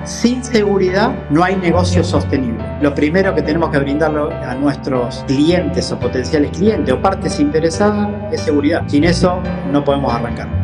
Sin seguridad no hay negocio sostenible. Lo primero que tenemos que brindarle a nuestros clientes o potenciales clientes o partes interesadas es seguridad. Sin eso no podemos arrancar.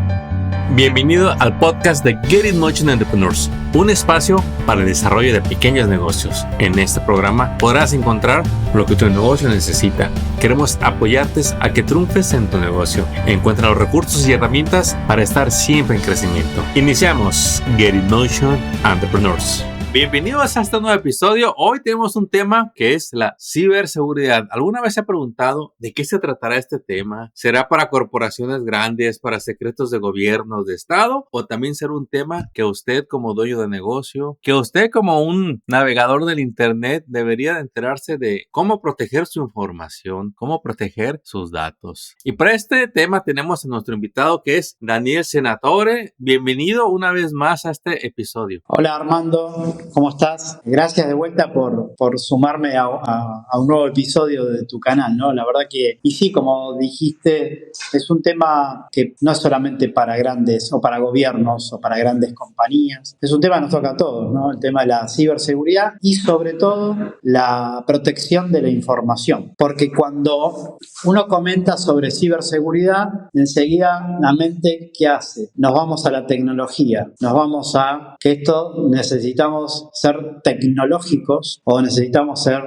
Bienvenido al podcast de Get In Motion Entrepreneurs, un espacio para el desarrollo de pequeños negocios. En este programa podrás encontrar lo que tu negocio necesita. Queremos apoyarte a que triunfes en tu negocio. Encuentra los recursos y herramientas para estar siempre en crecimiento. Iniciamos Get In Motion Entrepreneurs. Bienvenidos a este nuevo episodio. Hoy tenemos un tema que es la ciberseguridad. ¿Alguna vez se ha preguntado de qué se tratará este tema? ¿Será para corporaciones grandes, para secretos de gobierno, de Estado? ¿O también será un tema que usted como dueño de negocio, que usted como un navegador del Internet debería de enterarse de cómo proteger su información, cómo proteger sus datos? Y para este tema tenemos a nuestro invitado que es Daniel Senatore. Bienvenido una vez más a este episodio. Hola Armando. ¿Cómo estás? Gracias de vuelta por sumarme a un nuevo episodio de tu canal, ¿no? La verdad que, y sí, como dijiste, es un tema que no es solamente para grandes o para gobiernos o para grandes compañías, es un tema que nos toca a todos, ¿no? El tema de la ciberseguridad y sobre todo la protección de la información. Porque cuando uno comenta sobre ciberseguridad, enseguida la mente, ¿qué hace? Nos vamos a la tecnología, nos vamos a que esto necesitamos ser tecnológicos o necesitamos ser,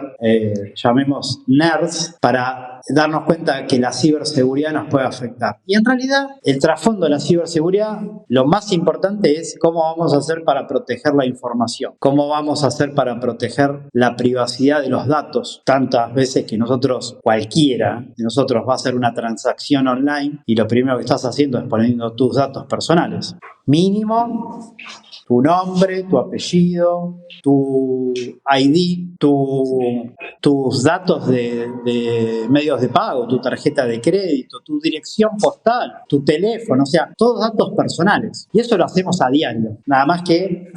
llamemos nerds, para darnos cuenta que la ciberseguridad nos puede afectar. Y en realidad, el trasfondo de la ciberseguridad, lo más importante es cómo vamos a hacer para proteger la información, cómo vamos a hacer para proteger la privacidad de los datos. Tantas veces que cualquiera de nosotros va a hacer una transacción online y lo primero que estás haciendo es poniendo tus datos personales. Mínimo, tu nombre, tu apellido, tu ID, tus datos de medios de pago, tu tarjeta de crédito, tu dirección postal, tu teléfono, o sea, todos datos personales. Y eso lo hacemos a diario. Nada más que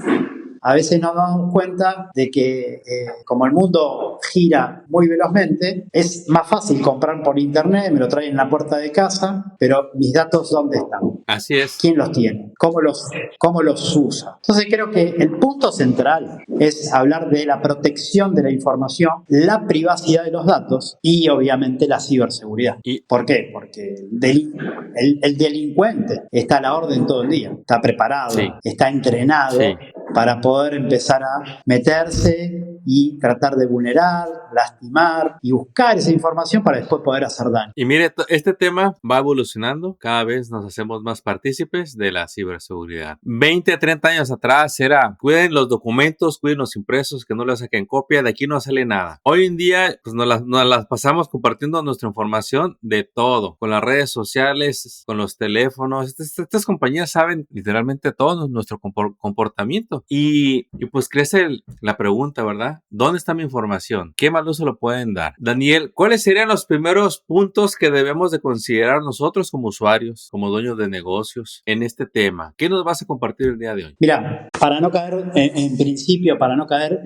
a veces nos damos cuenta de que como el mundo gira muy velozmente, es más fácil comprar por internet, me lo traen en la puerta de casa, pero mis datos ¿dónde están? Así es. ¿Quién los tiene? ¿Cómo los usa? Entonces creo que el punto central es hablar de la protección de la información, la privacidad de los datos y obviamente la ciberseguridad. ¿Por qué? Porque el delincuente está a la orden todo el día, está preparado, sí, está entrenado, sí, para poder empezar a meterse y tratar de vulnerar, lastimar y buscar esa información para después poder hacer daño. Y mire, este tema va evolucionando, cada vez nos hacemos más partícipes de la ciberseguridad. 20, 30 años atrás era, cuiden los documentos, cuiden los impresos, que no les saquen copia, de aquí no sale nada. Hoy en día, pues nos las pasamos compartiendo nuestra información de todo, con las redes sociales, con los teléfonos. Estas compañías saben literalmente todo nuestro comportamiento. Y pues crece la pregunta, ¿verdad? ¿Dónde está mi información? ¿Qué mal uso lo pueden dar? Daniel, ¿cuáles serían los primeros puntos que debemos de considerar nosotros como usuarios, como dueños de negocios en este tema? ¿Qué nos vas a compartir el día de hoy? Mira, para no caer en principio, para no caer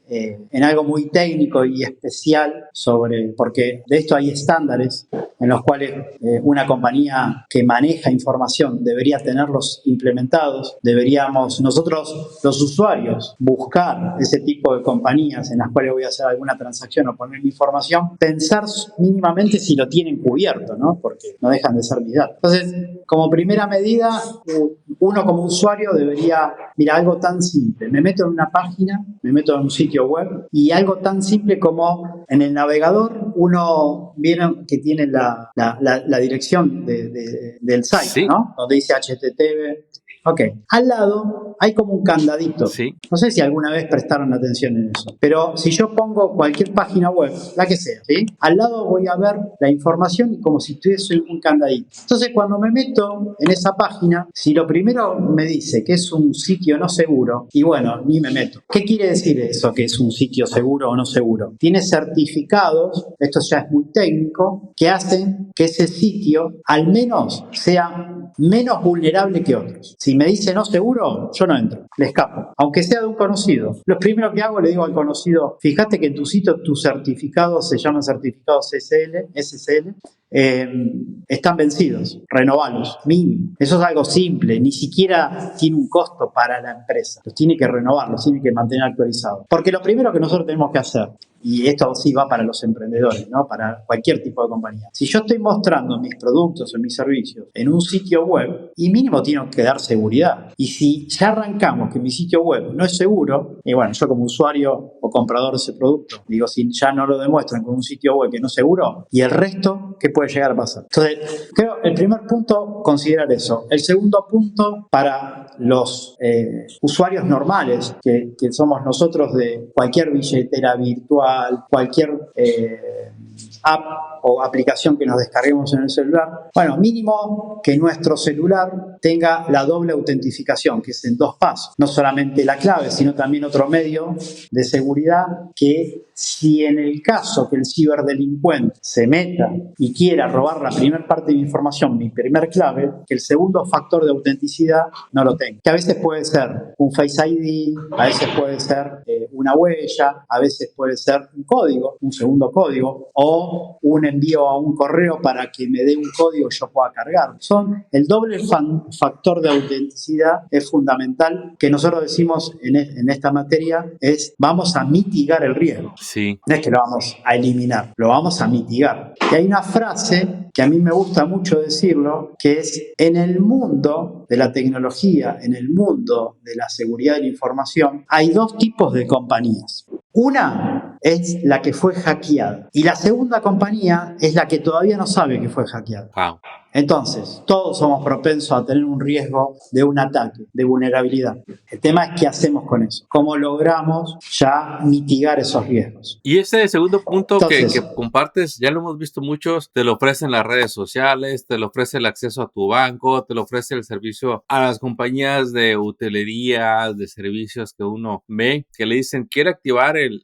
en algo muy técnico y especial porque de esto hay estándares en los cuales una compañía que maneja información debería tenerlos implementados. Deberíamos nosotros, los usuarios, buscar ese tipo de compañías en las cuales voy a hacer alguna transacción o poner mi información, pensar mínimamente si lo tienen cubierto, ¿no? Porque no dejan de ser mis datos. Entonces, como primera medida, uno como usuario debería, mira, algo tan simple, me meto en una página, me meto en un sitio web y algo tan simple como en el navegador uno viene que tiene la dirección del site, sí, ¿no? Donde dice HTTP. Ok, al lado hay como un candadito. Sí. No sé si alguna vez prestaron atención en eso. Pero si yo pongo cualquier página web, la que sea, ¿sí? Al lado voy a ver la información como si tuviese un candadito. Entonces, cuando me meto en esa página, si lo primero me dice que es un sitio no seguro, y bueno, ni me meto. ¿Qué quiere decir eso, que es un sitio seguro o no seguro? Tiene certificados, esto ya es muy técnico, que hacen que ese sitio al menos sea menos vulnerable que otros. Si me dice no seguro, yo no entro, le escapo, aunque sea de un conocido. Lo primero que hago, le digo al conocido, fíjate que en tu sitio tus certificados se llaman certificados SSL, están vencidos, renovarlos, mínimo. Eso es algo simple, ni siquiera tiene un costo para la empresa. Los tiene que renovar, los tiene que mantener actualizados. Porque lo primero que nosotros tenemos que hacer, y esto sí va para los emprendedores, ¿no? Para cualquier tipo de compañía. Si yo estoy mostrando mis productos o mis servicios en un sitio web, y mínimo tiene que dar seguridad. Y si ya arrancamos que mi sitio web no es seguro, y bueno, yo como usuario o comprador de ese producto, digo, si ya no lo demuestran con un sitio web que no es seguro, y el resto, ¿qué puede llegar a pasar? Entonces, creo el primer punto, considerar eso. El segundo punto, para los usuarios normales, que somos nosotros de cualquier billetera virtual, cualquier app o aplicación que nos descarguemos en el celular, bueno, mínimo que nuestro celular tenga la doble autentificación, que es en 2 pasos. No solamente la clave, sino también otro medio de seguridad que, si en el caso que el ciberdelincuente se meta y quiera robar la primera parte de mi información, mi primer clave, que el segundo factor de autenticidad no lo tenga. Que a veces puede ser un Face ID, a veces puede ser una huella, a veces puede ser un código, un segundo código, o un envío a un correo para que me dé un código y yo pueda cargar. El doble factor de autenticidad es fundamental, que nosotros decimos en esta materia, vamos a mitigar el riesgo. Sí. No es que lo vamos a eliminar, lo vamos a mitigar. Y hay una frase que a mí me gusta mucho decirlo, que es: en el mundo de la tecnología, en el mundo de la seguridad de la información, hay 2 tipos de compañías. Una es la que fue hackeada y la segunda compañía es la que todavía no sabe que fue hackeada. Wow. Entonces, todos somos propensos a tener un riesgo de un ataque, de vulnerabilidad. El tema es qué hacemos con eso, cómo logramos ya mitigar esos riesgos. Y ese segundo punto Entonces, que compartes, ya lo hemos visto muchos, te lo ofrecen las redes sociales, te lo ofrece el acceso a tu banco, te lo ofrece el servicio a las compañías de hotelería, de servicios que uno ve, que le dicen, quiere activar el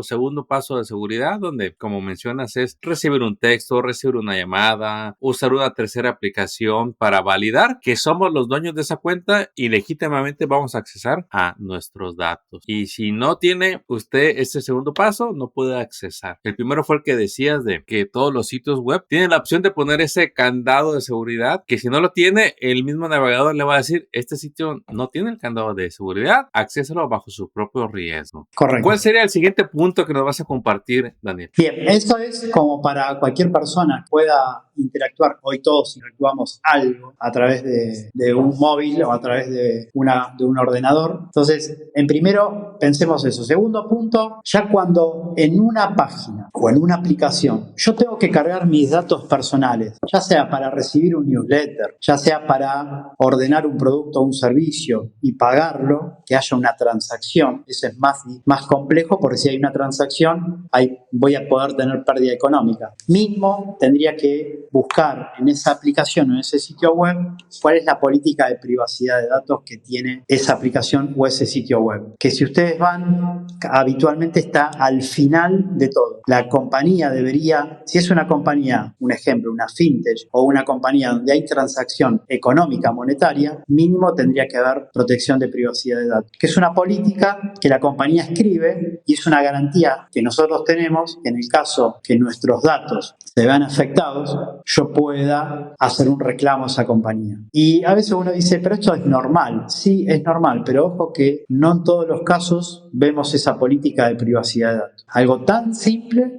segundo paso de seguridad, donde, como mencionas, es recibir un texto, recibir una llamada, usar una tercera aplicación para validar que somos los dueños de esa cuenta y legítimamente vamos a accesar a nuestros datos. Y si no tiene usted ese segundo paso, no puede accesar. El primero fue el que decías, de que todos los sitios web tienen la opción de poner ese candado de seguridad, que si no lo tiene, el mismo navegador le va a decir, este sitio no tiene el candado de seguridad, accésalo bajo su propio riesgo. Correcto. ¿Cuál sería el siguiente punto que nos vas a compartir, Daniel? Bien, eso es como para cualquier persona que pueda interactuar. Hoy todos interactuamos algo a través de un móvil o a través de un ordenador. Entonces, en primero, pensemos eso. Segundo punto, ya cuando en una página o en una aplicación yo tengo que cargar mis datos personales, ya sea para recibir un newsletter, ya sea para ordenar un producto o un servicio y pagarlo, que haya una transacción, eso es más complejo, porque si hay una transacción, voy a poder tener pérdida económica. Mismo tendría que buscar en esa aplicación o en ese sitio web cuál es la política de privacidad de datos que tiene esa aplicación o ese sitio web. Que si ustedes van, habitualmente está al final de todo. La compañía debería, si es una compañía, un ejemplo, una fintech o una compañía donde hay transacción económica, monetaria, mínimo tendría que haber protección de privacidad de datos. Que es una política que la compañía escribe y es una garantía que nosotros tenemos que en el caso que nuestros datos se vean afectados, yo pueda hacer un reclamo a esa compañía. Y a veces uno dice, pero esto es normal. Sí, es normal, pero ojo que no en todos los casos vemos esa política de privacidad de datos. Algo tan simple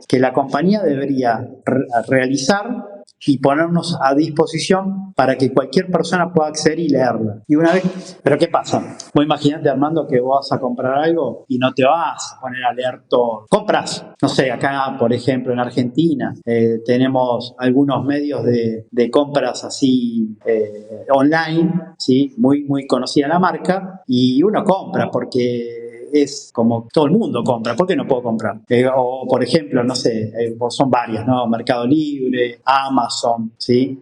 que la compañía debería realizar y ponernos a disposición para que cualquier persona pueda acceder y leerla. Y una vez, ¿pero qué pasa? Vos imaginate, Armando, que vos vas a comprar algo y no te vas a poner a leer todo. Compras, no sé, acá, por ejemplo, en Argentina, tenemos algunos medios de compras así online, ¿sí? Muy conocida la marca, y uno compra porque es como todo el mundo compra. ¿Por qué no puedo comprar? O, por ejemplo, no sé, son varias, ¿no? Mercado Libre, Amazon, ¿sí?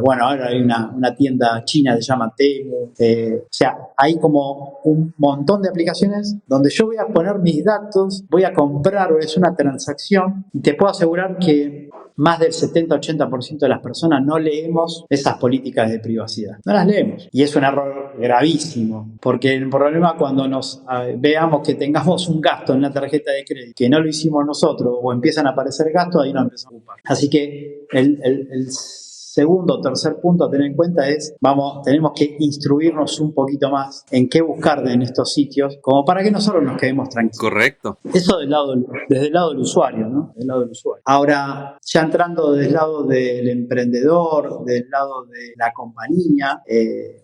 Bueno, ahora hay una tienda china que se llama Temu. O sea, hay como un montón de aplicaciones donde yo voy a poner mis datos, voy a comprar, es una transacción, y te puedo asegurar que más del 70-80% de las personas no leemos esas políticas de privacidad. No las leemos. Y es un error gravísimo, porque el problema cuando nos veamos que tengamos un gasto en la tarjeta de crédito que no lo hicimos nosotros o empiezan a aparecer gastos, ahí nos empezamos a ocupar. Así que el segundo o tercer punto a tener en cuenta es, tenemos que instruirnos un poquito más en qué buscar en estos sitios, como para que nosotros nos quedemos tranquilos. Correcto. Eso desde el lado del usuario, ¿no? Del lado del usuario. Ahora, ya entrando del lado del emprendedor, del lado de la compañía,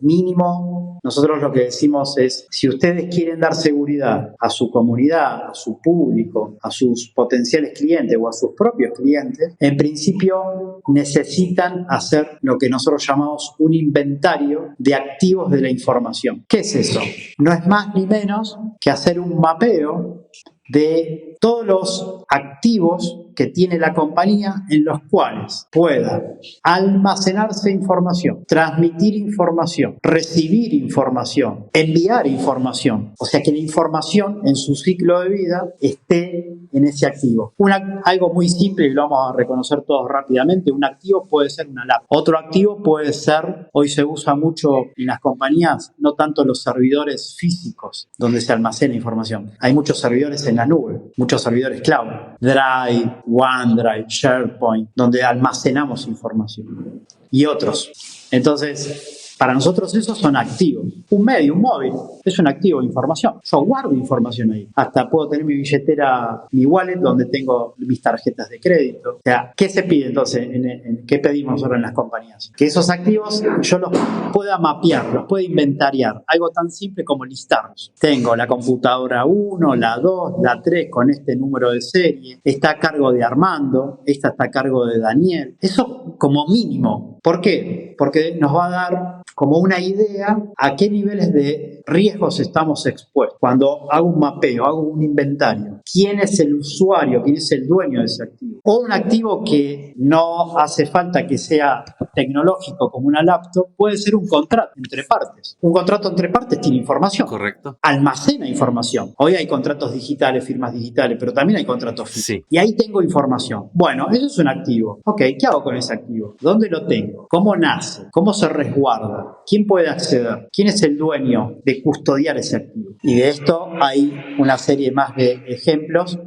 mínimo, nosotros lo que decimos es, si ustedes quieren dar seguridad a su comunidad, a su público, a sus potenciales clientes o a sus propios clientes, en principio necesitan hacer lo que nosotros llamamos un inventario de activos de la información. ¿Qué es eso? No es más ni menos que hacer un mapeo de todos los activos que tiene la compañía en los cuales pueda almacenarse información, transmitir información, recibir información, enviar información. O sea, que la información en su ciclo de vida esté en ese activo. Algo muy simple y lo vamos a reconocer todos rápidamente. Un activo puede ser una laptop. Otro activo puede ser, hoy se usa mucho en las compañías, no tanto los servidores físicos donde se almacena información. Hay muchos servidores en la nube, muchos servidores cloud, Drive, OneDrive, SharePoint, donde almacenamos información y otros. Entonces, para nosotros esos son activos. Un medio, un móvil, es un activo de información. Yo guardo información ahí. Hasta puedo tener mi billetera, mi wallet, donde tengo mis tarjetas de crédito. O sea, ¿qué se pide entonces? ¿Qué pedimos nosotros en las compañías? Que esos activos yo los pueda mapear, los pueda inventariar. Algo tan simple como listarlos. Tengo la computadora 1, la 2, la 3 con este número de serie. Está a cargo de Armando. Esta está a cargo de Daniel. Eso como mínimo. ¿Por qué? Porque nos va a dar como una idea a qué niveles de riesgos estamos expuestos. Cuando hago un mapeo, hago un inventario, ¿quién es el usuario, quién es el dueño de ese activo? O un activo que no hace falta que sea tecnológico como una laptop, puede ser un contrato entre partes. Un contrato entre partes tiene información. Correcto. Almacena información. Hoy hay contratos digitales, firmas digitales, pero también hay contratos físicos. Sí. Y ahí tengo información. Bueno, eso es un activo. Ok, ¿qué hago con ese activo? ¿Dónde lo tengo? ¿Cómo nace? ¿Cómo se resguarda? ¿Quién puede acceder? ¿Quién es el dueño de custodiar ese activo? Y de esto hay una serie más de ejemplos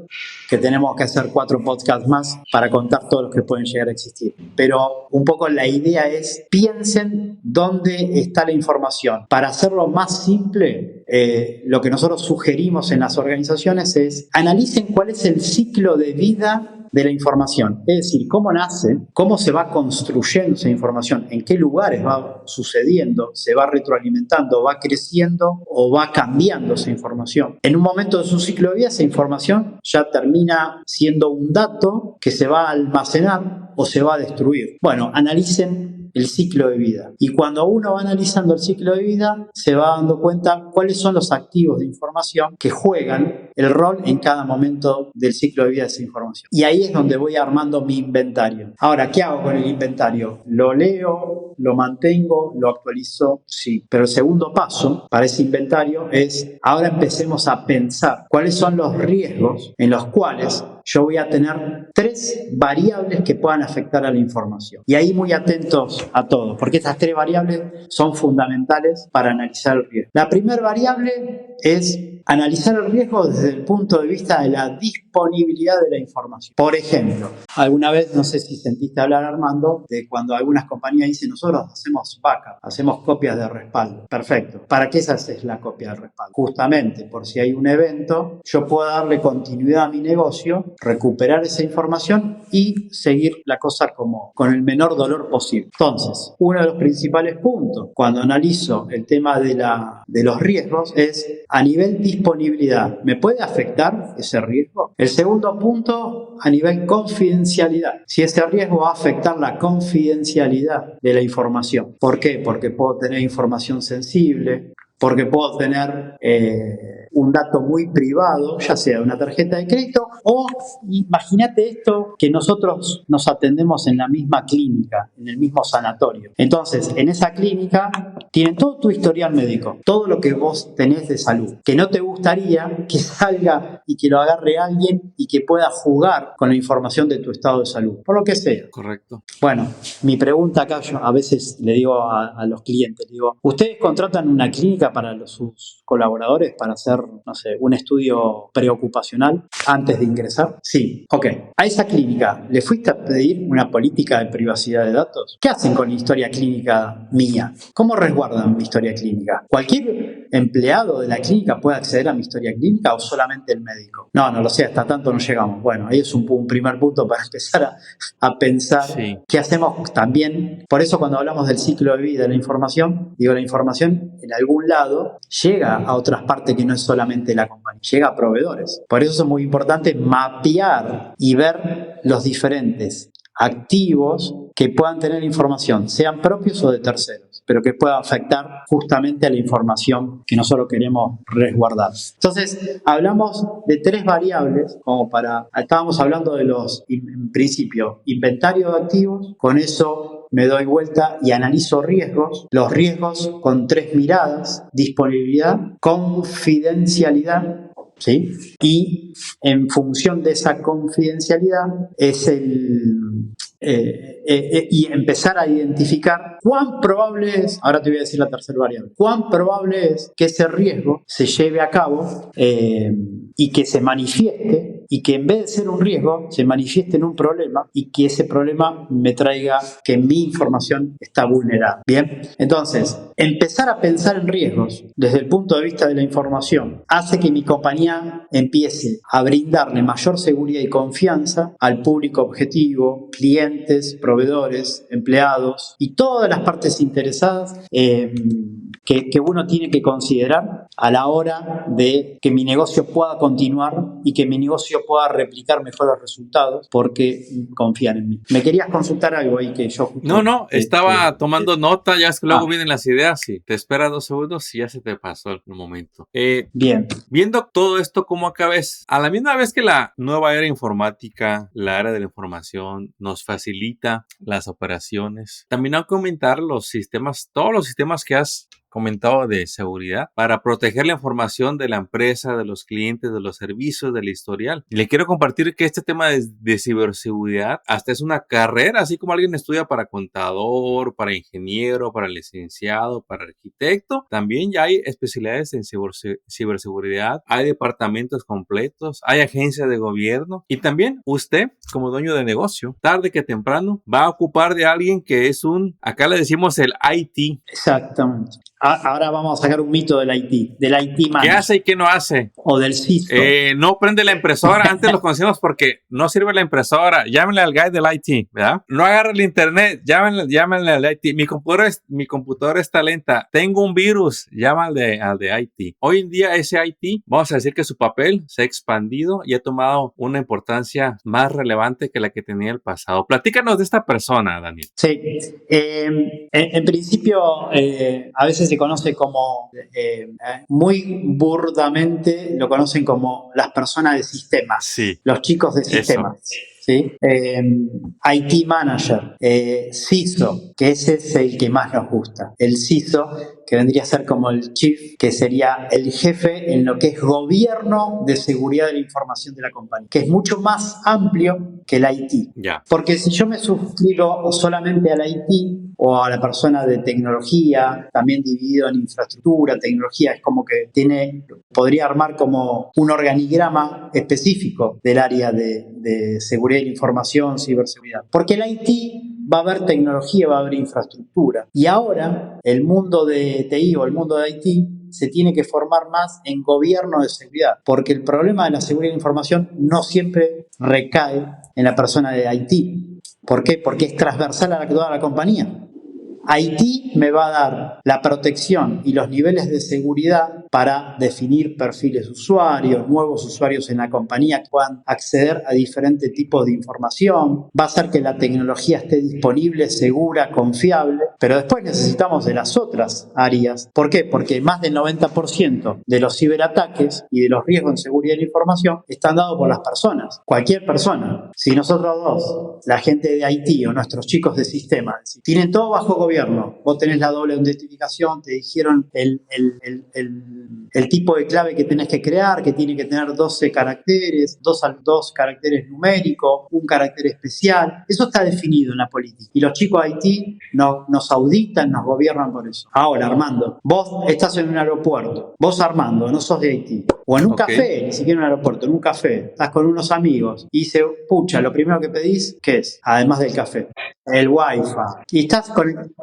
que tenemos que hacer 4 podcasts más para contar todos los que pueden llegar a existir. Pero un poco la idea es, piensen dónde está la información. Para hacerlo más simple, lo que nosotros sugerimos en las organizaciones es, analicen cuál es el ciclo de vida de la información, es decir, cómo nace, cómo se va construyendo esa información, en qué lugares va sucediendo, se va retroalimentando, va creciendo o va cambiando esa información. En un momento de su ciclo de vida, esa información ya termina siendo un dato que se va a almacenar o se va a destruir. Bueno, analicen el ciclo de vida. Y cuando uno va analizando el ciclo de vida, se va dando cuenta cuáles son los activos de información que juegan el rol en cada momento del ciclo de vida de esa información. Y ahí es donde voy armando mi inventario. Ahora, ¿qué hago con el inventario? ¿Lo leo? ¿Lo mantengo? ¿Lo actualizo? Sí. Pero el segundo paso para ese inventario es, ahora empecemos a pensar cuáles son los riesgos en los cuales yo voy a tener 3 variables que puedan afectar a la información. Y ahí muy atentos a todo, porque estas 3 variables son fundamentales para analizar el riesgo. La primera variable es analizar el riesgo desde el punto de vista de la disponibilidad de la información. Por ejemplo, alguna vez, no sé si sentiste hablar, Armando, de cuando algunas compañías dicen, nosotros hacemos backup, hacemos copias de respaldo. Perfecto. ¿Para qué se hace la copia de respaldo? Justamente por si hay un evento, yo puedo darle continuidad a mi negocio, recuperar esa información y seguir la cosa como con el menor dolor posible. Entonces, uno de los principales puntos cuando analizo el tema de los riesgos es a nivel disponibilidad. ¿Me puede afectar ese riesgo? El segundo punto, a nivel confidencialidad. Si ese riesgo va a afectar la confidencialidad de la información. ¿Por qué? Porque puedo tener información sensible, porque puedo tener un dato muy privado, ya sea una tarjeta de crédito o imagínate esto, que nosotros nos atendemos en la misma clínica, en el mismo sanatorio. Entonces, en esa clínica tienen todo tu historial médico, todo lo que vos tenés de salud, que no te gustaría que salga y que lo agarre alguien y que pueda jugar con la información de tu estado de salud, por lo que sea. Correcto. Bueno, mi pregunta acá, yo a veces le digo a los clientes, digo, ¿ustedes contratan una clínica para sus colaboradores para hacer, no sé, un estudio preocupacional antes de ingresar? Sí. Ok. ¿A esa clínica le fuiste a pedir una política de privacidad de datos? ¿Qué hacen con la historia clínica mía? ¿Cómo resguardan mi historia clínica? ¿Cualquier empleado de la clínica puede acceder a mi historia clínica o solamente el médico? No lo sé, hasta tanto no llegamos. Bueno, ahí es un primer punto para empezar a pensar qué hacemos también. Por eso cuando hablamos del ciclo de vida de la información, digo, la información en algún lado llega a otras partes que no es solamente la compañía, llega a proveedores. Por eso es muy importante mapear y ver los diferentes activos que puedan tener información, sean propios o de terceros, pero que pueda afectar justamente a la información que nosotros queremos resguardar. Entonces, hablamos de 3 variables, estábamos hablando de en principio, inventario de activos, con eso me doy vuelta y analizo riesgos, los riesgos con 3 miradas: disponibilidad, confidencialidad, ¿sí? Y en función de esa confidencialidad es y empezar a identificar cuán probable es, ahora te voy a decir la tercera variable, cuán probable es que ese riesgo se lleve a cabo y que se manifieste, y que en vez de ser un riesgo se manifieste en un problema y que ese problema me traiga que mi información está vulnerada. Bien, entonces empezar a pensar en riesgos desde el punto de vista de la información hace que mi compañía empiece a brindarle mayor seguridad y confianza al público objetivo, clientes, proveedores, empleados y todas las partes interesadas que uno tiene que considerar a la hora de que mi negocio pueda continuar y que mi negocio pueda replicar mejores resultados porque confían en mí. ¿Me querías consultar algo ahí que yo... No, estaba tomando nota, ya es que luego vienen las ideas y te esperas 2 segundos y ya se te pasó el momento. Bien. Viendo todo esto, ¿cómo acabes? A la misma vez que la nueva era informática, la era de la información, nos facilita las operaciones, también hay que aumentar los sistemas, todos los sistemas que has comentado de seguridad para proteger la información de la empresa, de los clientes, de los servicios, del historial. Y le quiero compartir que este tema de ciberseguridad hasta es una carrera, así como alguien estudia para contador, para ingeniero, para licenciado, para arquitecto. También ya hay especialidades en ciberseguridad, hay departamentos completos, hay agencias de gobierno y también usted como dueño de negocio, tarde que temprano, va a ocupar de alguien que es acá le decimos el IT. Exactamente. Ahora vamos a sacar un mito del IT manager. ¿Qué hace y qué no hace? O del CISO. No prende la impresora. Antes lo conocíamos porque no sirve la impresora. Llámenle al guy del IT, ¿verdad? No agarra el internet. Llámenle al IT. Mi computadora está lenta. Tengo un virus. Llámale al de IT. Hoy en día ese IT, vamos a decir que su papel se ha expandido y ha tomado una importancia más relevante que la que tenía el pasado. Platícanos de esta persona, Daniel. Sí. En principio, a veces se conoce como, muy burdamente, lo conocen como las personas de sistemas, sí. Los chicos de sistemas. ¿Sí? IT manager, CISO, que ese es el que más nos gusta. El CISO, que vendría a ser como el chief, que sería el jefe en lo que es gobierno de seguridad de la información de la compañía, que es mucho más amplio que el IT. Yeah. Porque si yo me suscribo solamente al IT o a la persona de tecnología, también dividido en infraestructura, tecnología, es como que podría armar como un organigrama específico del área de seguridad de la información, ciberseguridad. Porque el IT va a haber tecnología, va a haber infraestructura. Y ahora el mundo de TI o el mundo de IT se tiene que formar más en gobierno de seguridad, porque el problema de la seguridad de la información no siempre recae en la persona de IT. ¿Por qué? Porque es transversal a toda la compañía. IT me va a dar la protección y los niveles de seguridad para definir perfiles de usuarios, nuevos usuarios en la compañía que puedan acceder a diferentes tipos de información. Va a hacer que la tecnología esté disponible, segura, confiable, pero después necesitamos de las otras áreas. ¿Por qué? Porque más del 90% de los ciberataques y de los riesgos en seguridad de la información están dados por las personas, cualquier persona. Si nosotros dos, la gente de IT o nuestros chicos de sistemas, tienen todo bajo gobierno, vos tenés la doble autentificación, te dijeron el tipo de clave que tenés que crear, que tiene que tener 12 caracteres, dos caracteres numéricos, un carácter especial, eso está definido en la política. Y los chicos de IT nos auditan, nos gobiernan por eso. Ahora, Armando, vos estás en un aeropuerto, vos Armando, no sos de IT, o en un café, ni siquiera en un aeropuerto, en un café, estás con unos amigos y dice, pucha, lo primero que pedís, ¿qué es? Además del café, el Wi-Fi. Y estás con...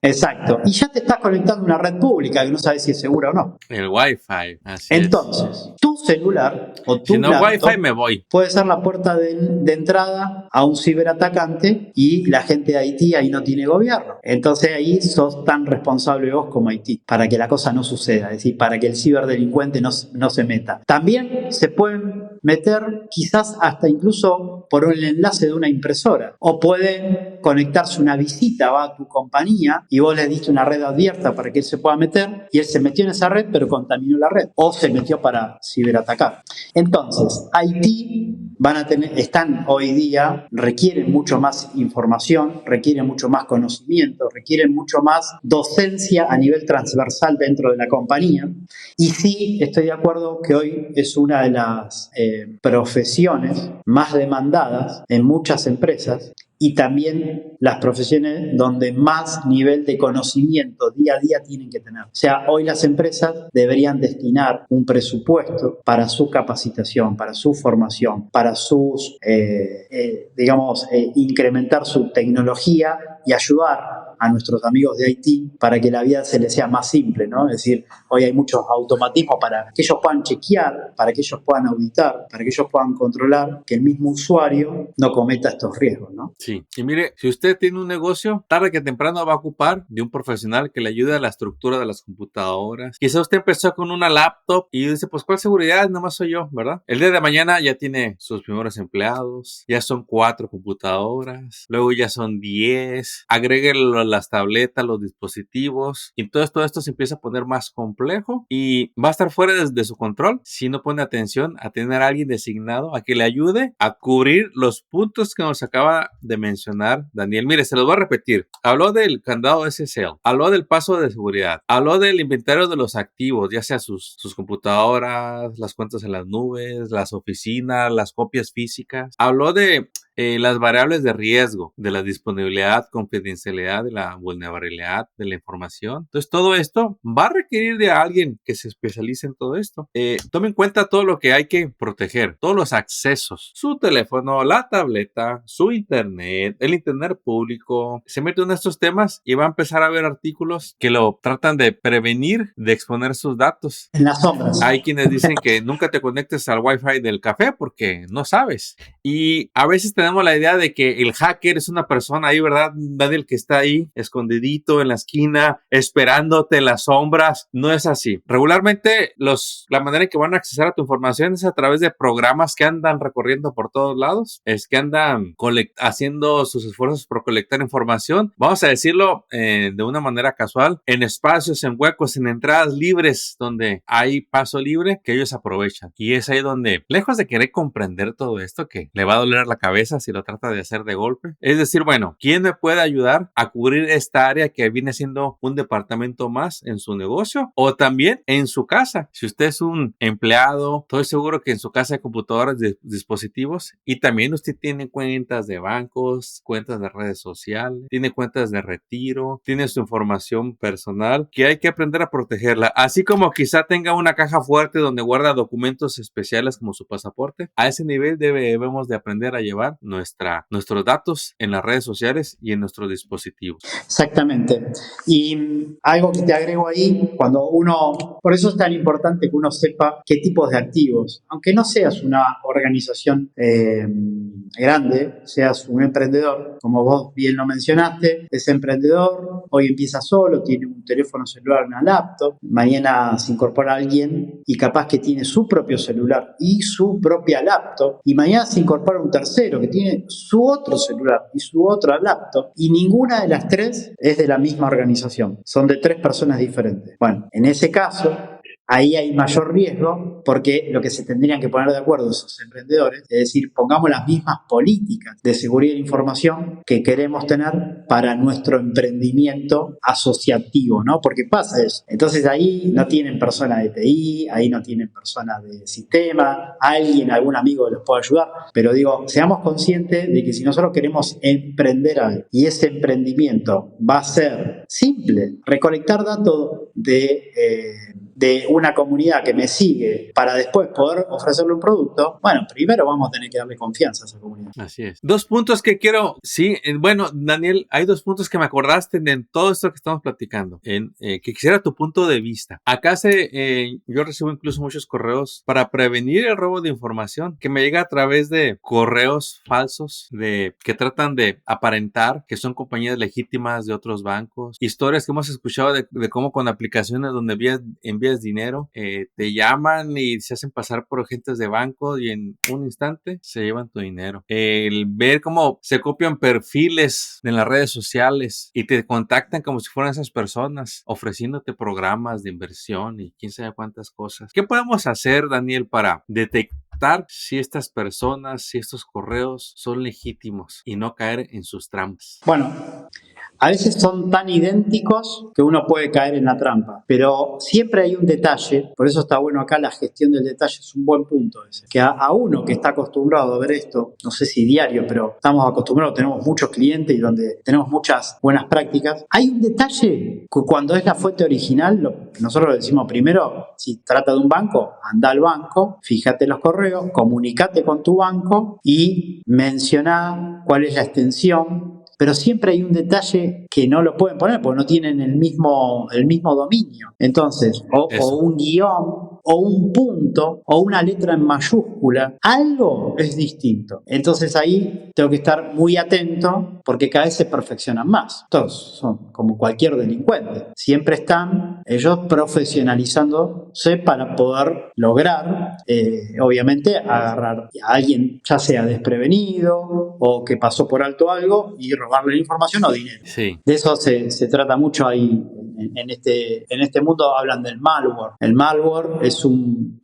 Exacto. Y ya te estás conectando a una red pública que no sabes si es segura o no. El Wi-Fi, así Entonces, tu celular o tu si no laptop Wi-Fi me voy. Puede ser la puerta de entrada a un ciberatacante y la gente de Haití ahí no tiene gobierno. Entonces ahí sos tan responsable vos como Haití para que la cosa no suceda, es decir, para que el ciberdelincuente no se meta. También se pueden meter quizás hasta incluso por el enlace de una impresora o pueden conectarse una visita, va a tu compañía y vos le diste una red abierta para que él se pueda meter y él se metió en esa red pero contaminó la red o se metió para ciberatacar. Entonces, IT están hoy día, requieren mucho más información, requieren mucho más conocimiento, requieren mucho más docencia a nivel transversal dentro de la compañía. Y sí, estoy de acuerdo que hoy es una de las profesiones más demandadas en muchas empresas y también las profesiones donde más nivel de conocimiento día a día tienen que tener. O sea, hoy las empresas deberían destinar un presupuesto para su capacitación, para su formación, para sus, incrementar su tecnología y ayudar a nuestros amigos de Haití para que la vida se les sea más simple, ¿no? Es decir, hoy hay muchos automatismos para que ellos puedan chequear, para que ellos puedan auditar, para que ellos puedan controlar que el mismo usuario no cometa estos riesgos, ¿no? Sí, y mire, si usted tiene un negocio, tarde que temprano va a ocupar de un profesional que le ayude a la estructura de las computadoras. Quizá usted empezó con una laptop y dice, pues, ¿cuál seguridad? Nomás soy yo, ¿verdad? El día de mañana ya tiene sus primeros empleados, ya son 4 computadoras, luego ya son 10, agréguenlo a las tabletas, los dispositivos, y entonces todo esto se empieza a poner más complejo y va a estar fuera de su control si no pone atención a tener a alguien designado a que le ayude a cubrir los puntos que nos acaba de mencionar Daniel. Mire, se los voy a repetir. Habló del candado SSL, habló del paso de seguridad, habló del inventario de los activos, ya sea sus computadoras, las cuentas en las nubes, las oficinas, las copias físicas. Habló de las variables de riesgo, de la disponibilidad, confidencialidad, de la vulnerabilidad de la información. Entonces, todo esto va a requerir de alguien que se especialice en todo esto. Tome en cuenta todo lo que hay que proteger, todos los accesos, su teléfono, la tableta, su internet, el internet público. Se mete en estos temas y va a empezar a ver artículos que lo tratan de prevenir de exponer sus datos. En las sombras. Hay quienes dicen que nunca te conectes al Wi-Fi del café porque no sabes. Y a veces tenemos la idea de que el hacker es una persona ahí, ¿verdad? Daniel, que está ahí escondidito en la esquina, esperándote en las sombras. No es así. Regularmente la manera en que van a acceder a tu información es a través de programas que andan recorriendo por todos lados, es que andan haciendo sus esfuerzos por colectar información, vamos a decirlo de una manera casual, en espacios, en huecos, en entradas libres donde hay paso libre que ellos aprovechan. Y es ahí donde, lejos de querer comprender todo esto, que le va a doler la cabeza si lo trata de hacer de golpe, es decir, bueno, ¿quién me puede ayudar a cubrir esta área que viene siendo un departamento más en su negocio o también en su casa? Si usted es un empleado, estoy seguro que en su casa hay computadoras, dispositivos, y también usted tiene cuentas de bancos, cuentas de redes sociales, tiene cuentas de retiro, tiene su información personal que hay que aprender a protegerla, así como quizá tenga una caja fuerte donde guarda documentos especiales como su pasaporte. A ese nivel debemos de aprender a llevar nuestros datos en las redes sociales y en nuestros dispositivos. Exactamente. Y algo que te agrego ahí, por eso es tan importante que uno sepa qué tipos de activos, aunque no seas una organización grande, seas un emprendedor, como vos bien lo mencionaste, es emprendedor, hoy empieza solo, tiene un teléfono celular, una laptop, mañana se incorpora alguien y capaz que tiene su propio celular y su propia laptop, y mañana se incorpora un tercero que tiene su otro celular y su otra laptop, y ninguna de las tres es de la misma organización, son de tres personas diferentes. Bueno, en ese caso, ahí hay mayor riesgo porque lo que se tendrían que poner de acuerdo esos emprendedores es decir, pongamos las mismas políticas de seguridad de información que queremos tener para nuestro emprendimiento asociativo, ¿no? Porque pasa eso. Entonces ahí no tienen persona de TI, ahí no tienen persona de sistema, algún amigo los puede ayudar, pero digo, seamos conscientes de que si nosotros queremos emprender algo y ese emprendimiento va a ser simple, recolectar datos de una comunidad que me sigue para después poder ofrecerle un producto, bueno, primero vamos a tener que darle confianza a esa comunidad. Así es. Dos puntos que quiero, bueno, Daniel, hay dos puntos que me acordaste en todo esto que estamos platicando, que quisiera tu punto de vista. Acá yo recibo incluso muchos correos para prevenir el robo de información que me llega a través de correos falsos que tratan de aparentar que son compañías legítimas de otros bancos, historias que hemos escuchado de cómo con aplicaciones donde envías dinero, te llaman y se hacen pasar por agentes de banco y en un instante se llevan tu dinero. El ver cómo se copian perfiles en las redes sociales y te contactan como si fueran esas personas ofreciéndote programas de inversión y quién sabe cuántas cosas. ¿Qué podemos hacer, Daniel, para detectar si estas personas, si estos correos son legítimos y no caer en sus trampas? Bueno, a veces son tan idénticos que uno puede caer en la trampa, pero siempre hay un detalle, por eso está bueno acá la gestión del detalle, es un buen punto ese, que a uno que está acostumbrado a ver esto, no sé si diario, pero estamos acostumbrados, tenemos muchos clientes y donde tenemos muchas buenas prácticas, hay un detalle que cuando es la fuente original, nosotros lo decimos primero, si trata de un banco, anda al banco, fíjate los correos, comunícate con tu banco y menciona cuál es la extensión. Pero siempre hay un detalle que no lo pueden poner porque no tienen el mismo dominio. Entonces, o un guión, o un punto, o una letra en mayúscula, algo es distinto. Entonces ahí tengo que estar muy atento porque cada vez se perfeccionan más. Todos son como cualquier delincuente. Siempre están ellos profesionalizándose para poder lograr, obviamente, agarrar a alguien ya sea desprevenido o que pasó por alto algo y robarle la información o dinero. Sí. De eso se trata mucho ahí. En este mundo hablan del malware. El malware es un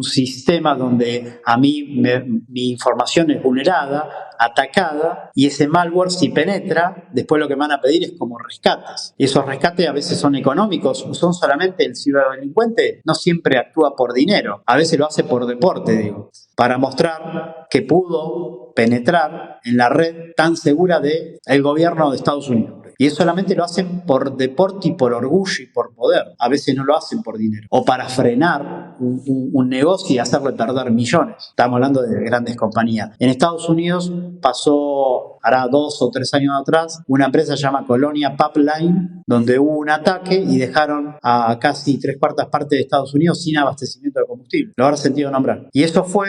sistema donde a mí mi información es vulnerada, atacada, y ese malware si penetra, después lo que me van a pedir es como rescates. Y esos rescates a veces son económicos, son solamente el ciberdelincuente, no siempre actúa por dinero, a veces lo hace por deporte, digo, para mostrar que pudo penetrar en la red tan segura del gobierno de Estados Unidos. Y eso solamente lo hacen por deporte y por orgullo y por poder. A veces no lo hacen por dinero. O para frenar un negocio y hacerle perder millones. Estamos hablando de grandes compañías. En Estados Unidos pasó, hará 2 o 3 años atrás, una empresa llamada Colonia Pipeline, donde hubo un ataque y dejaron a casi 3/4 partes de Estados Unidos sin abastecimiento de combustible. Lo habrá sentido nombrar. Y eso fue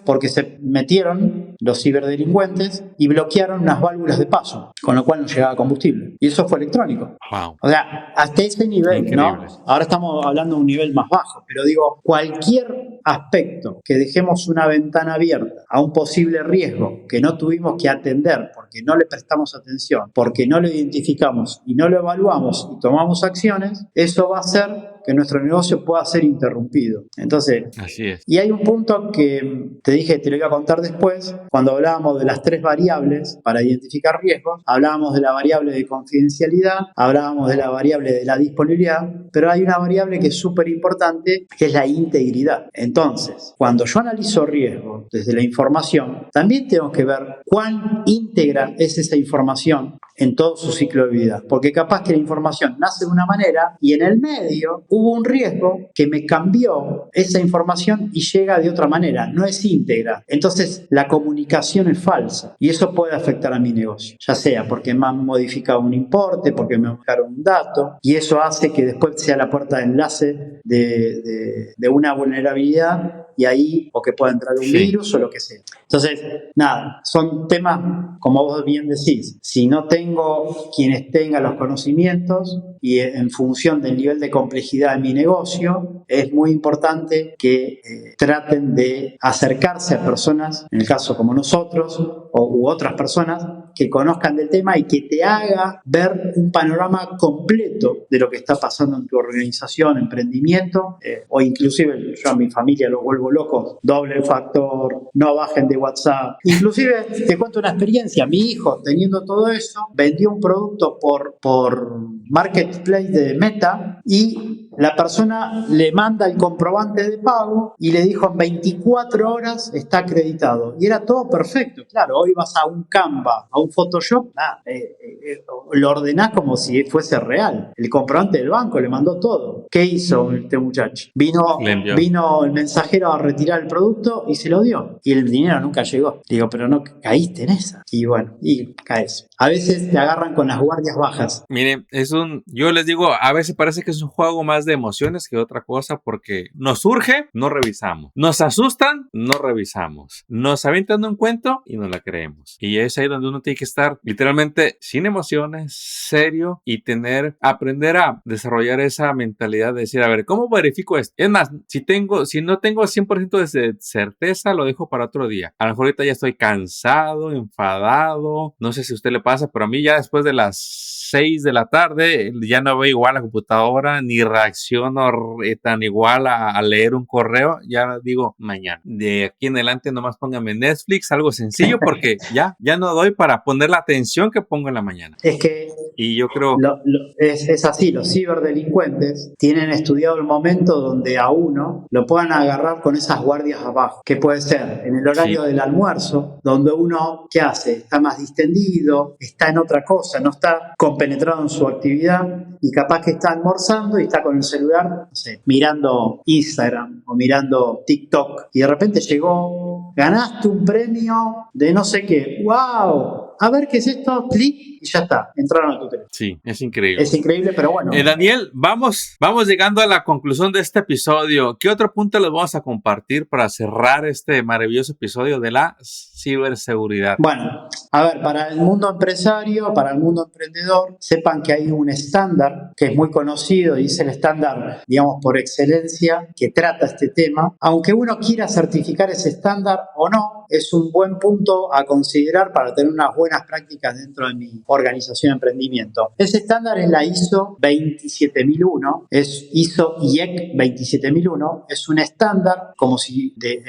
porque se metieron los ciberdelincuentes y bloquearon unas válvulas de paso, con lo cual no llegaba combustible. Y eso fue electrónico. Wow. O sea, hasta ese nivel, increíble, ¿no? Ahora estamos hablando de un nivel más bajo, pero digo, cualquier aspecto que dejemos una ventana abierta a un posible riesgo que no tuvimos que atender porque no le prestamos atención, porque no lo identificamos y no lo evaluamos y tomamos acciones, eso va a hacer que nuestro negocio pueda ser interrumpido. Entonces, así es. Y hay un punto que te dije, te lo iba a contar después, cuando hablábamos de las 3 variables para identificar riesgos, hablábamos de la variable de confidencialidad, hablábamos de la variable de la disponibilidad, pero hay una variable que es súper importante, que es la integridad. Entonces, cuando yo analizo riesgos desde la información, también tengo que ver cuán íntegra es esa información en todo su ciclo de vida, porque capaz que la información nace de una manera y en el medio hubo un riesgo que me cambió esa información y llega de otra manera, no es íntegra. Entonces la comunicación es falsa y eso puede afectar a mi negocio, ya sea porque me han modificado un importe, porque me buscaron un dato, y eso hace que después sea la puerta de enlace de una vulnerabilidad, y ahí o que pueda entrar un virus o lo que sea. Entonces, nada, son temas, como vos bien decís, si no tengo quienes tengan los conocimientos y en función del nivel de complejidad de mi negocio, es muy importante que traten de acercarse a personas, en el caso como nosotros, u otras personas que conozcan del tema y que te haga ver un panorama completo de lo que está pasando en tu organización, emprendimiento, o inclusive yo a mi familia los vuelvo locos, doble factor, no bajen de WhatsApp. Inclusive te cuento una experiencia, mi hijo teniendo todo eso vendió un producto por Marketplace de Meta y la persona le manda el comprobante de pago y le dijo en 24 horas está acreditado. Y era todo perfecto. Claro, hoy vas a un Canva, a un Photoshop, lo ordenás como si fuese real. El comprobante del banco le mandó todo. ¿Qué hizo este muchacho? Vino el mensajero a retirar el producto y se lo dio. Y el dinero nunca llegó. Digo, pero no caíste en esa. Y bueno, y caes. A veces te agarran con las guardias bajas. Miren, yo les digo, a veces parece que es un juego más de emociones que otra cosa, porque nos surge, no revisamos. Nos asustan, no revisamos. Nos avientan un cuento y no la creemos. Y es ahí donde uno tiene que estar literalmente sin emociones, serio, y aprender a desarrollar esa mentalidad de decir, a ver, ¿cómo verifico esto? Es más, si no tengo 100% de certeza, lo dejo para otro día. A lo mejor ahorita ya estoy cansado, enfadado, no sé si a usted le pasa, pero a mí ya después de las 6 de la tarde ya no veo igual la computadora, ni reacciono tan igual a leer un correo. Ya digo, mañana. De aquí en adelante nomás póngame Netflix, algo sencillo, porque ya no doy para poner la atención que pongo en la mañana. Es que y yo creo es así, los ciberdelincuentes tienen estudiado el momento donde a uno lo puedan agarrar con esas guardias abajo, que puede ser en el horario del almuerzo, donde uno, ¿qué hace? Está más distendido, está en otra cosa, no está compenetrado en su actividad y capaz que está almorzando y está con el celular, no sé, mirando Instagram o mirando TikTok y de repente llegó, ganaste un premio de no sé qué, ¡wow! A ver qué es esto, clic y ya está, entraron a tu teléfono. Sí, es increíble. Es increíble, pero bueno. Daniel, vamos llegando a la conclusión de este episodio. ¿Qué otro punto les vamos a compartir para cerrar este maravilloso episodio de la ciberseguridad? Bueno, a ver, para el mundo empresario, para el mundo emprendedor, sepan que hay un estándar que es muy conocido y es el estándar, digamos, por excelencia, que trata este tema. Aunque uno quiera certificar ese estándar o no, es un buen punto a considerar para tener unas buenas prácticas dentro de mi organización de emprendimiento. Ese estándar es la ISO 27001, es ISO IEC 27001, es un estándar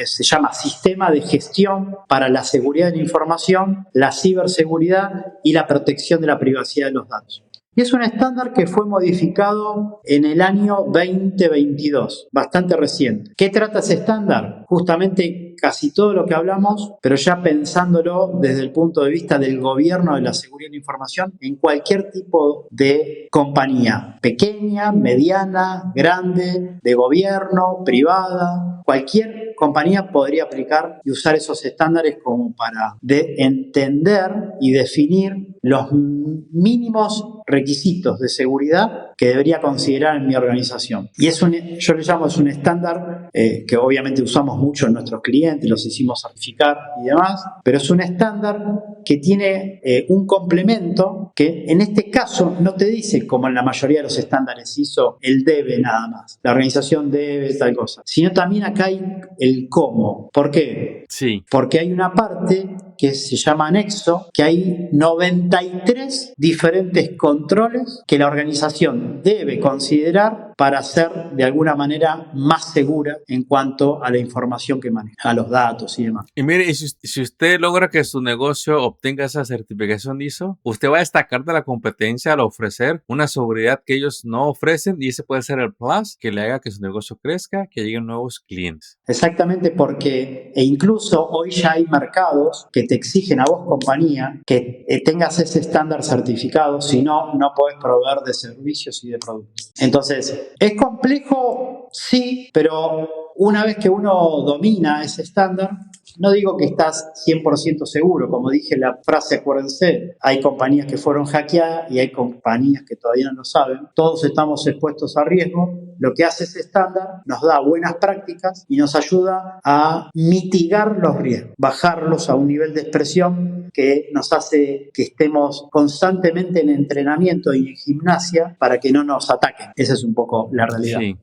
se llama Sistema de Gestión para la Seguridad de la Información, la Ciberseguridad y la Protección de la Privacidad de los Datos. Y es un estándar que fue modificado en el año 2022, bastante reciente. ¿Qué trata ese estándar? Justamente casi todo lo que hablamos, pero ya pensándolo desde el punto de vista del gobierno de la seguridad de la información en cualquier tipo de compañía, pequeña, mediana, grande, de gobierno, privada, cualquier compañía podría aplicar y usar esos estándares como para entender y definir los mínimos requisitos de seguridad que debería considerar en mi organización. Y yo le llamo, es un estándar que obviamente usamos mucho en nuestros clientes, los hicimos certificar y demás, pero es un estándar que tiene un complemento que en este caso no te dice, como en la mayoría de los estándares ISO, el debe nada más. La organización debe tal cosa, sino también acá hay el cómo. ¿Por qué? Sí. Porque hay una parte que se llama anexo, que hay 93 diferentes controles que la organización debe considerar para ser de alguna manera más segura en cuanto a la información que maneja, a los datos y demás. Y mire, si usted logra que su negocio obtenga esa certificación ISO, usted va a destacar de la competencia al ofrecer una seguridad que ellos no ofrecen, y ese puede ser el plus que le haga que su negocio crezca, que lleguen nuevos clientes. Exactamente, porque incluso hoy ya hay mercados que te exigen a vos, compañía, que tengas ese estándar certificado, si no, no podés proveer de servicios y de productos. Entonces, ¿es complejo? Sí, pero una vez que uno domina ese estándar, no digo que estás 100% seguro, como dije la frase, acuérdense, hay compañías que fueron hackeadas y hay compañías que todavía no lo saben, todos estamos expuestos a riesgo. Lo que hace ese estándar nos da buenas prácticas y nos ayuda a mitigar los riesgos, bajarlos a un nivel de expresión que nos hace que estemos constantemente en entrenamiento y en gimnasia para que no nos ataquen. Esa es un poco la realidad. Sí.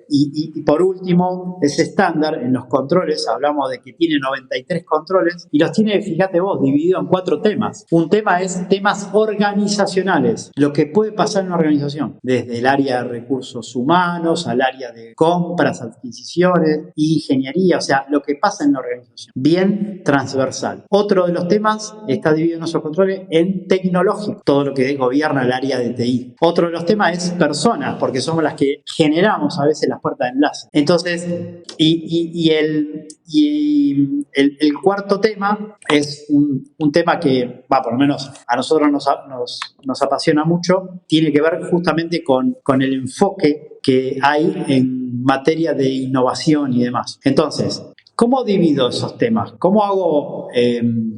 Y por último, ese estándar en los controles, hablamos de que tiene 93 controles y los tiene, fíjate vos, dividido en 4 temas. Un tema es temas organizacionales, lo que puede pasar en una organización, desde el área de recursos humanos al área de compras, adquisiciones, ingeniería, o sea, lo que pasa en la organización, bien transversal. Otro de los temas está dividido en nuestros controles en tecnológico, todo lo que gobierna el área de TI. Otro de los temas es personas, porque somos las que generamos a veces las puertas de enlace. Entonces, el cuarto tema es un tema que, por lo menos a nosotros nos apasiona mucho, tiene que ver justamente con el enfoque que hay en materia de innovación y demás. Entonces, ¿cómo divido esos temas? ¿Cómo hago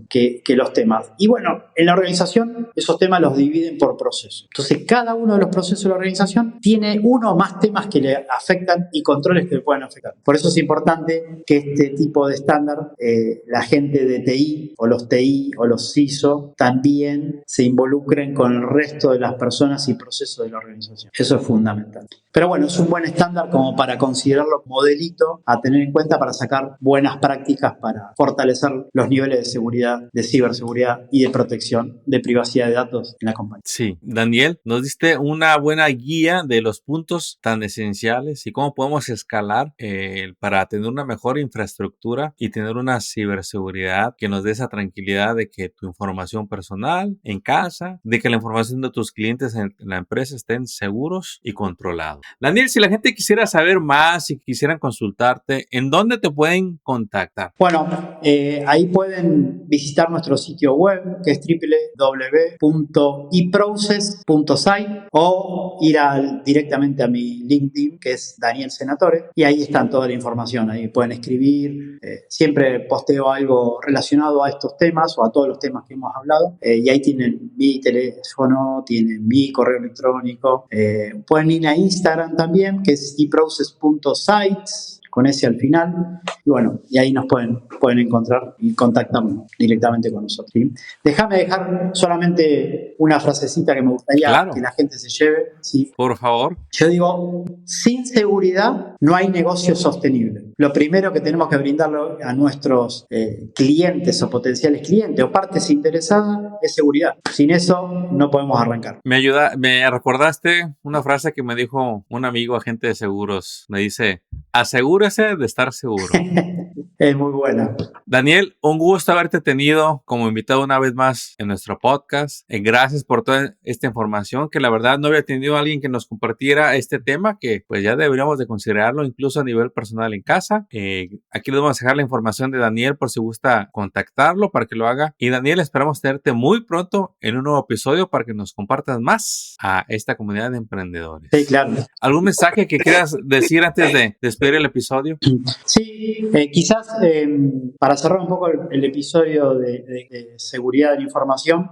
que los temas? Y bueno, en la organización esos temas los dividen por procesos. Entonces, cada uno de los procesos de la organización tiene uno o más temas que le afectan y controles que le pueden afectar. Por eso es importante que este tipo de estándar, la gente de TI o los CISO también se involucren con el resto de las personas y procesos de la organización. Eso es fundamental. Pero bueno, es un buen estándar como para considerarlo modelito a tener en cuenta para sacar buenas prácticas para fortalecer los niveles de seguridad, de ciberseguridad y de protección de privacidad de datos en la compañía. Sí, Daniel, nos diste una buena guía de los puntos tan esenciales y cómo podemos escalar para tener una mejor infraestructura y tener una ciberseguridad que nos dé esa tranquilidad de que tu información personal en casa, de que la información de tus clientes en la empresa estén seguros y controlados. Daniel, si la gente quisiera saber más, si quisieran consultarte, ¿en dónde te pueden contactar? Bueno, ahí pueden visitar nuestro sitio web, que es www.eprocess.site, o ir directamente a mi LinkedIn, que es Daniel Senatore, y ahí están toda la información. Ahí pueden escribir, siempre posteo algo relacionado a estos temas o a todos los temas que hemos hablado, y ahí tienen mi teléfono, tienen mi correo electrónico, pueden ir a Instagram también, que es eprocess.sites, con ese al final, y bueno, y ahí nos pueden encontrar y contactarnos directamente con nosotros, ¿sí? Déjame dejar solamente una frasecita que me gustaría que la gente se lleve, ¿sí? Por favor. Yo digo, sin seguridad no hay negocio sostenible. Lo primero que tenemos que brindarle a nuestros clientes o potenciales clientes o partes interesadas es seguridad. Sin eso no podemos arrancar. Me recordaste una frase que me dijo un amigo agente de seguros. Me dice, asegúrese de estar seguro. Es muy buena. Daniel, un gusto haberte tenido como invitado una vez más en nuestro podcast. Gracias por toda esta información, que la verdad no había tenido a alguien que nos compartiera este tema, que pues ya deberíamos de considerarlo incluso a nivel personal en casa. Aquí les vamos a dejar la información de Daniel por si gusta contactarlo para que lo haga. Y Daniel, esperamos tenerte muy pronto en un nuevo episodio para que nos compartas más a esta comunidad de emprendedores. Sí, claro. ¿Algún mensaje que quieras decir antes de despedir el episodio? Sí, quizás para cerrar un poco el episodio de seguridad de la información,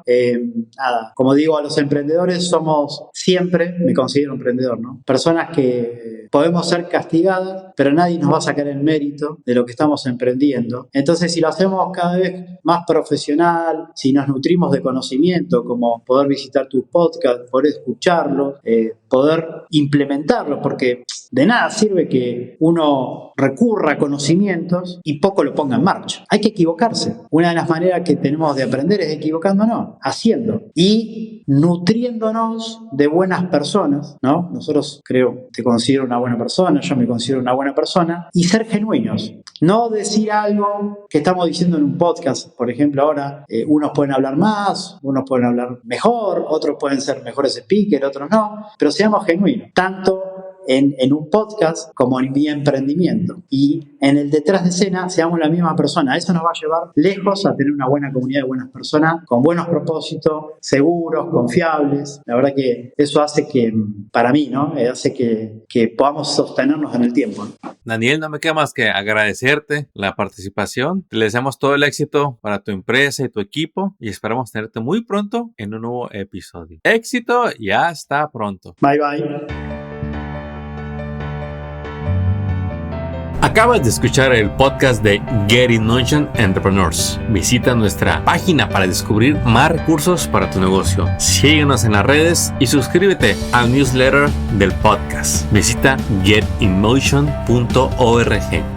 como digo, a los emprendedores somos siempre, me considero emprendedor, ¿no? Personas que podemos ser castigadas, pero nadie nos va a sacar el mérito de lo que estamos emprendiendo. Entonces, si lo hacemos cada vez más profesional, si nos nutrimos de conocimiento, como poder visitar tus podcasts, poder escucharlos, poder implementarlos, porque de nada sirve que uno recurra a conocimientos y poco lo ponga en marcha. Hay que equivocarse. Una de las maneras que tenemos de aprender es equivocándonos, haciendo y nutriéndonos de buenas personas, ¿no? Nosotros te considero una buena persona, yo me considero una buena persona, y ser genuinos. No decir algo que estamos diciendo en un podcast, por ejemplo, ahora unos pueden hablar más, unos pueden hablar mejor, otros pueden ser mejores speakers, otros no, pero seamos genuinos, tanto en un podcast como en mi emprendimiento. Y en el detrás de escena seamos la misma persona. Eso nos va a llevar lejos a tener una buena comunidad de buenas personas, con buenos propósitos, seguros, confiables. La verdad que eso hace que, para mí, ¿no? Hace que podamos sostenernos en el tiempo, ¿no? Daniel, no me queda más que agradecerte la participación. Te deseamos todo el éxito para tu empresa y tu equipo y esperamos tenerte muy pronto en un nuevo episodio. Éxito y hasta pronto. Bye, bye. Acabas de escuchar el podcast de Get in Motion Entrepreneurs. Visita nuestra página para descubrir más recursos para tu negocio. Síguenos en las redes y suscríbete al newsletter del podcast. Visita getinmotion.org.